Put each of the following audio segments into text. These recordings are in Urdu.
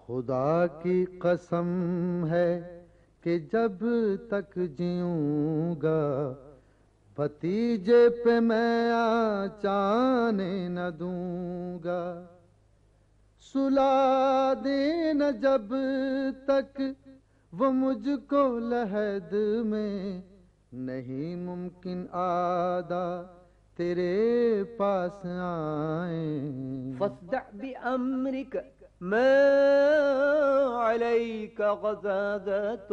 خدا کی قسم ہے کہ جب تک جیوں گا بھتیجے پہ میں آنچانے نہ دوں گا. سلا دینا جب تک وہ مجھ کو لحد میں نہیں ممکن آدھا تیرے پاس آئیں. فاصدع بأمرك ما عليك غزازة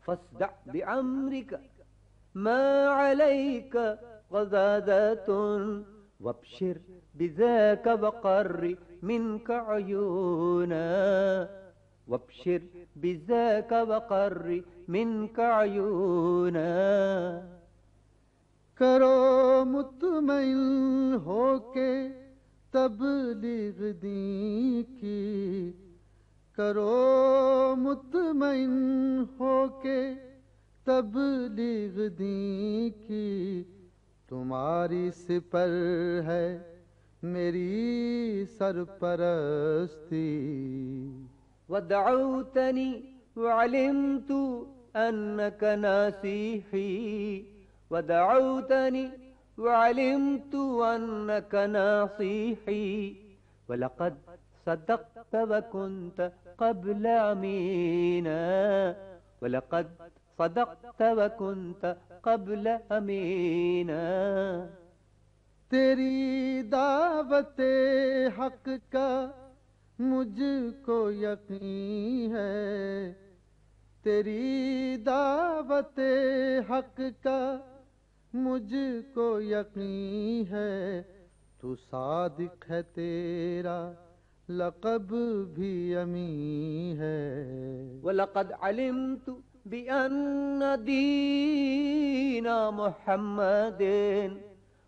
فاصدع بأمرك ما عليك غزازة وابشر بذاك وقر منك عيونا وابشر بذاك وقر منك عيونا. کرو مطمئن ہو کے تبلیغ دین کی، کرو مطمئن ہو کے تبلیغ دین کی. تمہاری سپر ہے میری سرپرستی. ودعوتني وعلمت أنك ناصحي ودعوتني وعلمت أنك ناصحي ولقد صدقت وكنت قبل أمينا ولقد صدقت وكنت قبل أمينا. تیری دعوت حق کا مجھ کو یقین ہے، تیری دعوت حق کا مجھ کو یقین ہے. تو صادق ہے تیرا لقب بھی امین ہے. وَلَقَدْ عَلِمْتُ بِأَنَّ دِينَ مُحَمَّدٍ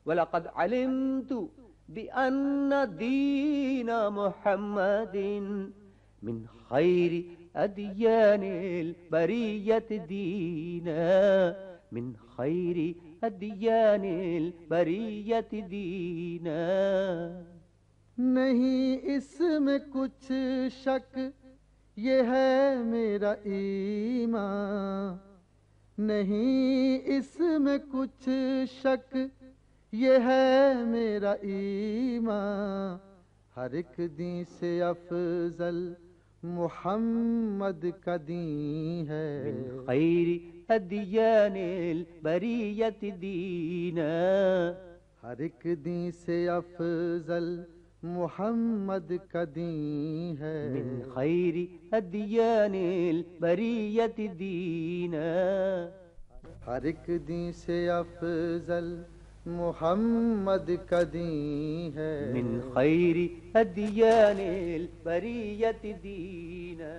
وَلَقَدْ عَلِمْتُ بِأَنَّ دِينَ مُحَمَّدٍ مِنْ خَيْرِ أَدْيَانِ الْبَرِيَّةِ دِينًا مِنْ خَيْرِ أَدْيَانِ الْبَرِيَّةِ دِينًا. نہیں اس میں کچھ شک یہ ہے میرا ایمان، نہیں اس میں کچھ شک یہ ہے میرا ایمان. ہر ایک دین سے افضل محمد کا دین ہے. من خیر ادیان البریت دینا ہر ایک دین سے افضل محمد کا دین ہے. من خیر ادیان البریت دینا ہر ایک دین سے افضل محمد کا دین ہے. من خیر ادیان البریت دینا.